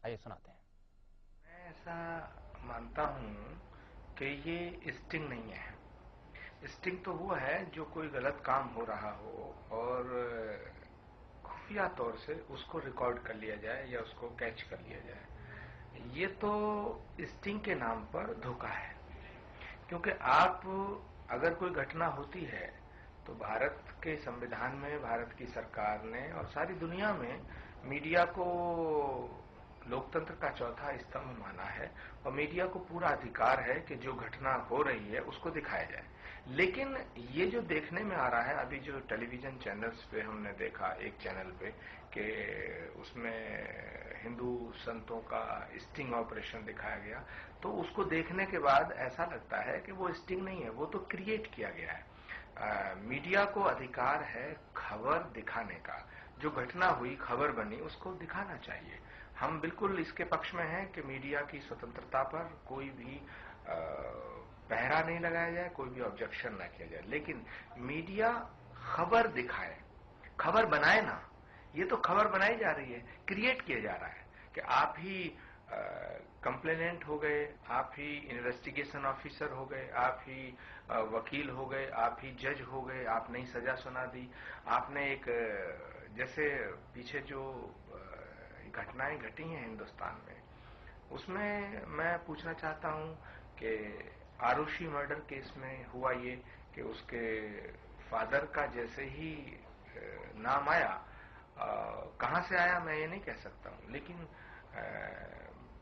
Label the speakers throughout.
Speaker 1: आइए सुनाते हैं।
Speaker 2: मैं ऐसा मानता हूँ कि ये स्टिंग नहीं है। स्टिंग तो वो है जो कोई गलत काम हो रहा हो और खुफिया तौर से उसको रिकॉर्ड कर लिया जाए या उसको कैच कर लिया जाए। ये तो स्टिंग के नाम पर धोखा है, क्योंकि आप अगर कोई घटना होती है तो भारत के संविधान में भारत की सरकार ने और सारी दुनिया में मीडिया को लोकतंत्र का चौथा स्तंभ माना है और मीडिया को पूरा अधिकार है कि जो घटना हो रही है उसको दिखाया जाए। लेकिन ये जो देखने में आ रहा है, अभी जो टेलीविजन चैनल्स पे हमने देखा एक चैनल पे कि उसमें हिंदू संतों का स्टिंग ऑपरेशन दिखाया गया, तो उसको देखने के बाद ऐसा लगता है कि वो स्टिंग नहीं है, वो तो क्रिएट किया गया है। मीडिया को अधिकार है खबर दिखाने का। जो घटना हुई, खबर बनी, उसको दिखाना चाहिए। हम बिल्कुल इसके पक्ष में हैं कि मीडिया की स्वतंत्रता पर कोई भी पहरा नहीं लगाया जाए, कोई भी ऑब्जेक्शन ना किया जाए, लेकिन मीडिया खबर दिखाए, खबर बनाए ना। ये तो खबर बनाई जा रही है, क्रिएट किया जा रहा है कि आप ही कंप्लेनेंट हो गए, आप ही इन्वेस्टिगेशन ऑफिसर हो गए, आप ही वकील हो गए, आप ही जज हो गए, आपने ही सजा सुना दी। आपने एक जैसे पीछे जो घटनाएं घटी हैं हिंदुस्तान में, उसमें मैं पूछना चाहता हूं कि आरुषि मर्डर केस में हुआ ये कि उसके फादर का जैसे ही नाम आया, कहां से आया मैं ये नहीं कह सकता हूं, लेकिन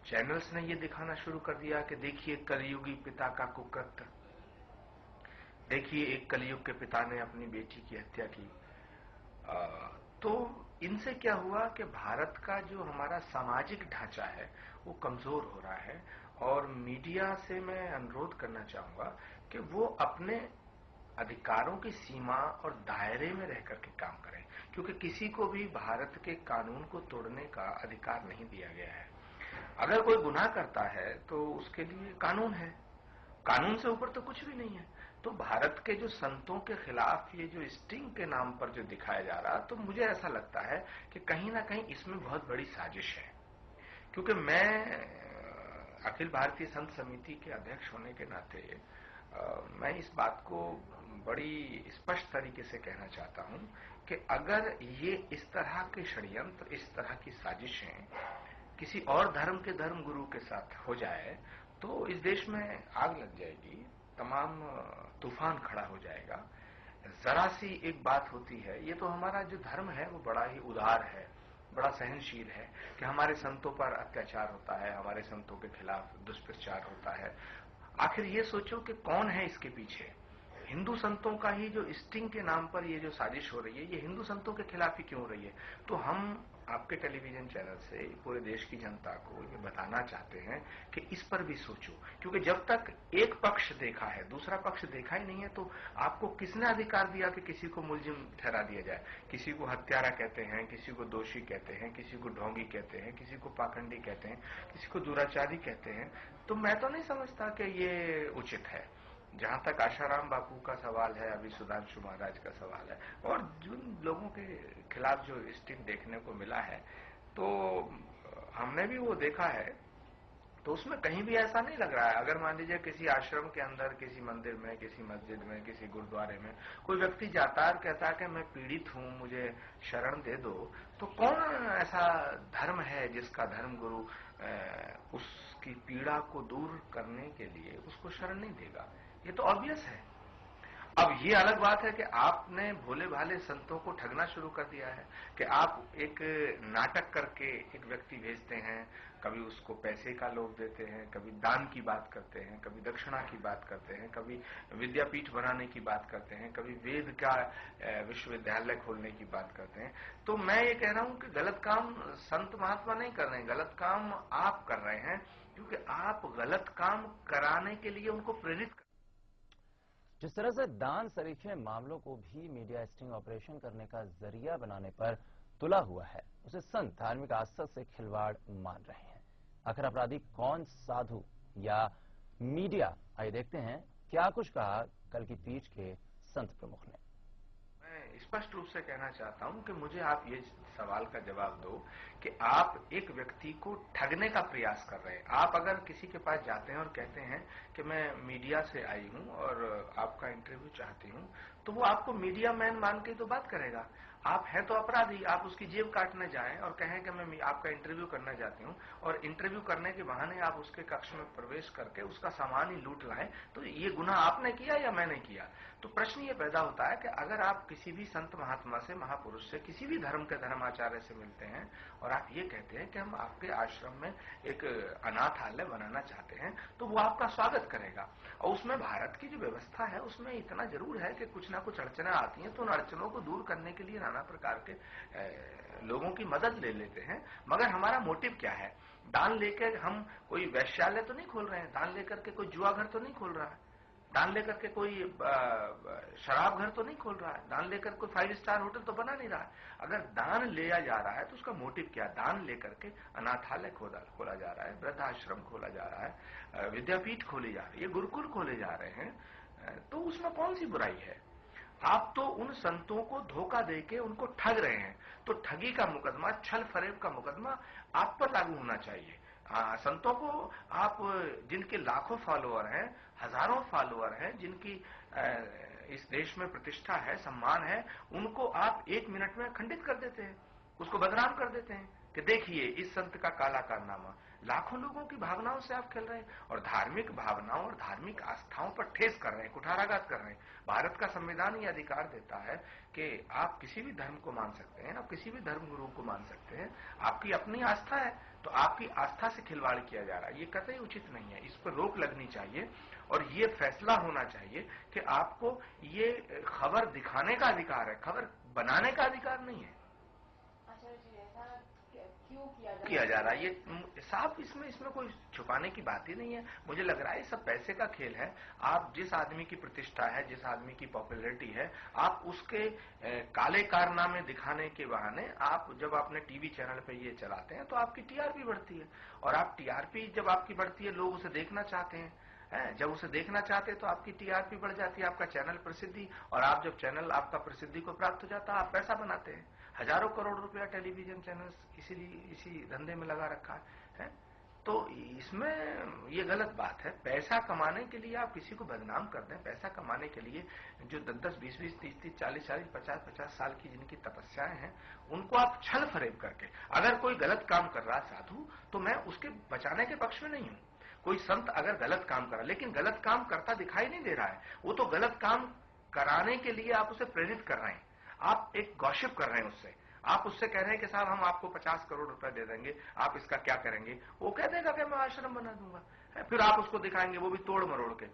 Speaker 2: चैनल्स ने ये दिखाना शुरू कर दिया कि देखिए कलयुगी पिता का कुकृत्य, देखिए एक कलयुग के पिता ने अपनी बेटी की हत्या की। तो इनसे क्या हुआ कि भारत का जो हमारा सामाजिक ढांचा है वो कमजोर हो रहा है। और मीडिया से मैं अनुरोध करना चाहूंगा कि वो अपने अधिकारों की सीमा और दायरे में रह करके काम करें, क्योंकि किसी को भी भारत के कानून को तोड़ने का अधिकार नहीं दिया गया है। अगर कोई गुनाह करता है तो उसके लिए कानून है, कानून से ऊपर तो कुछ भी नहीं है। तो भारत के जो संतों के खिलाफ ये जो स्टिंग के नाम पर जो दिखाया जा रहा, तो मुझे ऐसा लगता है कि कहीं ना कहीं इसमें बहुत बड़ी साजिश है। क्योंकि मैं अखिल भारतीय संत समिति के अध्यक्ष होने के नाते मैं इस बात को बड़ी स्पष्ट तरीके से कहना चाहता हूं कि अगर ये इस तरह के षड्यंत्र, इस तरह की साजिशें किसी और धर्म के धर्म गुरु के साथ हो जाए तो इस देश में आग लग जाएगी, तमाम तूफान खड़ा हो जाएगा। जरा सी एक बात होती है, ये तो हमारा जो धर्म है वो बड़ा ही उदार है, बड़ा सहनशील है कि हमारे संतों पर अत्याचार होता है, हमारे संतों के खिलाफ दुष्प्रचार होता है। आखिर ये सोचो कि कौन है इसके पीछे। हिंदू संतों का ही जो स्टिंग के नाम पर ये जो साजिश हो रही है, ये हिंदू संतों के खिलाफ ही क्यों हो रही है। तो हम आपके टेलीविजन चैनल से पूरे देश की जनता को ये बताना चाहते हैं कि इस पर भी सोचो, क्योंकि जब तक एक पक्ष देखा है, दूसरा पक्ष देखा ही नहीं है, तो आपको किसने अधिकार दिया कि किसी को मुलजिम ठहरा दिया जाए। किसी को हत्यारा कहते हैं, किसी को दोषी कहते हैं, किसी को ढोंगी कहते हैं, किसी को पाखंडी कहते हैं, किसी को दुराचारी कहते हैं। तो मैं तो नहीं समझता कि ये उचित है। जहां तक आशाराम बापू का सवाल है, अभी सुधांशु महाराज का सवाल है, और जिन लोगों के खिलाफ जो स्टिंग देखने को मिला है, तो हमने भी वो देखा है, तो उसमें कहीं भी ऐसा नहीं लग रहा है। अगर मान लीजिए किसी आश्रम के अंदर, किसी मंदिर में, किसी मस्जिद में, किसी गुरुद्वारे में कोई व्यक्ति जाता है और कहता है कि मैं पीड़ित हूं, मुझे शरण दे दो, तो कौन ऐसा धर्म है जिसका धर्म गुरु उसकी पीड़ा को दूर करने के लिए उसको शरण नहीं देगा। ये तो ऑब्वियस है। अब ये अलग बात है कि आपने भोले भाले संतों को ठगना शुरू कर दिया है कि आप एक नाटक करके एक व्यक्ति भेजते हैं, कभी उसको पैसे का लोभ देते हैं, कभी दान की बात करते हैं, कभी दक्षिणा की बात करते हैं, कभी विद्यापीठ बनाने की बात करते हैं, कभी वेद का विश्वविद्यालय खोलने की बात करते हैं। तो मैं ये कह रहा हूं कि गलत काम संत महात्मा नहीं कर रहे हैं, गलत काम आप कर रहे हैं, क्योंकि आप गलत काम कराने के लिए उनको प्रेरित।
Speaker 1: जिस तरह से दान सरीखे मामलों को भी मीडिया स्टिंग ऑपरेशन करने का जरिया बनाने पर तुला हुआ है, उसे संत धार्मिक आस्था से खिलवाड़ मान रहे हैं। आखिर अपराधी कौन, साधु या मीडिया? आइए देखते हैं क्या कुछ कहा कल की पीठ के संत प्रमुख ने।
Speaker 2: मैं स्पष्ट रूप से कहना चाहता हूं कि मुझे आप ये सवाल का जवाब दो कि आप एक व्यक्ति को ठगने का प्रयास कर रहे हैं। आप अगर किसी के पास जाते हैं और कहते हैं कि मैं मीडिया से आई हूं और आपका इंटरव्यू चाहती हूं, तो वो आपको मीडिया मैन मान के तो बात करेगा। आप हैं तो अपराधी, आप उसकी जेब काटने जाएं और कहें कि मैं आपका इंटरव्यू करना चाहती हूं और इंटरव्यू करने के बहाने आप उसके कक्ष में प्रवेश करके उसका सामान ही लूट लाएं, तो ये गुनाह आपने किया या मैंने किया? तो प्रश्न ये पैदा होता है कि अगर आप किसी भी संत महात्मा से, महापुरुष से, किसी भी धर्म के धर्माचार्य से मिलते हैं और आप ये कहते हैं कि हम आपके आश्रम में एक अनाथालय बनाना चाहते हैं, तो वो आपका स्वागत करेगा। और उसमें भारत की जो व्यवस्था है उसमें इतना जरूर है कि कुछ ना कुछ अड़चना आती हैं, तो उन अड़चनों को दूर करने के लिए नाना प्रकार के लोगों की मदद ले लेते हैं। मगर हमारा मोटिव क्या है? दान लेकर हम कोई वैश्यालय तो नहीं खोल रहे हैं, दान लेकर के कोई जुआ घर तो नहीं खोल रहा है, दान लेकर के कोई शराब घर तो नहीं खोल रहा है, दान लेकर कोई 5 स्टार होटल तो बना नहीं रहा है। अगर दान लिया जा रहा है तो उसका मोटिव क्या? दान लेकर के अनाथालय खोला जा रहा है, वृद्धाश्रम खोला जा रहा है, विद्यापीठ खोली जा रही है, गुरुकुल खोले जा रहे हैं, तो उसमें कौन सी बुराई है? आप तो उन संतों को धोखा देके उनको ठग रहे हैं, तो ठगी का मुकदमा, छल फरेब का मुकदमा आप पर लागू होना चाहिए। संतों को आप, जिनके लाखों फॉलोअर हैं, हजारों फॉलोअर हैं, जिनकी इस देश में प्रतिष्ठा है, सम्मान है, उनको आप 1 मिनट में खंडित कर देते हैं, उसको बदनाम कर देते हैं कि देखिए इस संत का काला कारनामा। लाखों लोगों की भावनाओं से आप खेल रहे हैं और धार्मिक भावनाओं और धार्मिक आस्थाओं पर ठेस कर रहे हैं, कुठाराघात कर रहे हैं। भारत का संविधान ये अधिकार देता है कि आप किसी भी धर्म को मान सकते हैं, आप किसी भी धर्म गुरु को मान सकते हैं, आपकी अपनी आस्था है, तो आपकी आस्था से खिलवाड़ किया जा रहा है, ये कतई उचित नहीं है। इस पर रोक लगनी चाहिए और ये फैसला होना चाहिए कि आपको ये खबर दिखाने का अधिकार है, खबर बनाने का अधिकार नहीं है। क्यों किया जा रहा है? ये साफ, इसमें कोई छुपाने की बात ही नहीं है। मुझे लग रहा है ये सब पैसे का खेल है। आप जिस आदमी की प्रतिष्ठा है, जिस आदमी की पॉपुलैरिटी है, आप उसके काले कारनामे दिखाने के बहाने आप जब अपने टीवी चैनल पे ये चलाते हैं तो आपकी टीआरपी बढ़ती है, और आप टीआरपी जब आपकी बढ़ती है, लोग उसे देखना चाहते हैं, जब उसे देखना चाहते हैं तो आपकी टीआरपी बढ़ जाती है, आपका चैनल प्रसिद्धि, और आप जब चैनल आपका प्रसिद्धि को प्राप्त हो जाता है, आप पैसा बनाते हैं। हजारों करोड़ रुपया टेलीविजन चैनल्स इसी धंधे में लगा रखा है। तो इसमें ये गलत बात है। पैसा कमाने के लिए आप किसी को बदनाम कर दें, पैसा कमाने के लिए जो 10-10, 20-20, 30-30, 40-40, 50-50 साल की जिनकी तपस्याएं हैं, उनको आप छल फरेब करके, अगर कोई गलत काम कर रहा साधु, तो मैं उसके बचाने के पक्ष में नहीं हूं। कोई संत अगर गलत काम कर रहा, लेकिन गलत काम करता दिखाई नहीं दे रहा है, वो तो गलत काम कराने के लिए आप उसे प्रेरित कर रहे हैं, आप एक गॉसिप कर रहे हैं उससे, आप उससे कह रहे हैं कि साहब हम आपको 50 करोड़ रुपए दे देंगे, आप इसका क्या करेंगे? वो कह देगा कि मैं आश्रम बना दूंगा। फिर आप उसको दिखाएंगे, वो भी तोड़ मरोड़ के।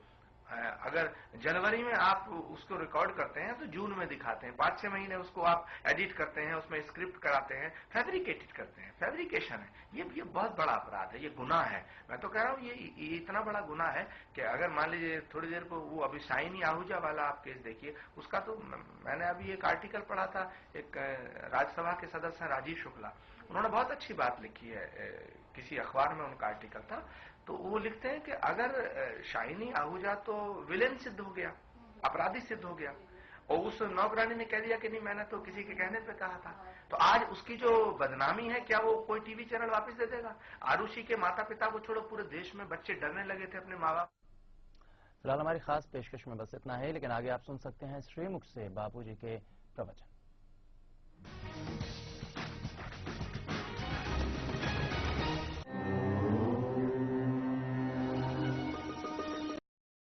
Speaker 2: अगर जनवरी में आप उसको रिकॉर्ड करते हैं तो जून में दिखाते हैं, 5-6 महीने उसको आप एडिट करते हैं, उसमें स्क्रिप्ट कराते हैं, फैब्रिकेटेड करते हैं। फैब्रिकेशन है ये बहुत बड़ा अपराध है, ये गुनाह है। मैं तो कह रहा हूं ये इतना बड़ा गुनाह है कि अगर मान लीजिए थोड़ी देर को वो अभी शाइनी आहूजा वाला आप केस देखिए, उसका तो मैंने अभी एक आर्टिकल पढ़ा था, एक राज्यसभा के सदस्य हैं राजीव शुक्ला, उन्होंने बहुत अच्छी बात लिखी है, किसी अखबार में उनका आर्टिकल था, तो वो लिखते हैं कि अगर शाइनी आहूजा तो विलेन सिद्ध हो गया, अपराधी सिद्ध हो गया, और उस नौकरानी ने कह दिया कि नहीं मैंने तो किसी के कहने पे कहा था, तो आज उसकी जो बदनामी है, क्या वो कोई टीवी चैनल वापस दे देगा? आरुषि के माता पिता को छोड़ो, पूरे देश में बच्चे डरने लगे थे अपने माँ बाप।
Speaker 1: फिलहाल हमारी खास पेशकश में बस इतना है, लेकिन आगे आप सुन सकते हैं श्रीमुख से बापूजी के प्रवचन।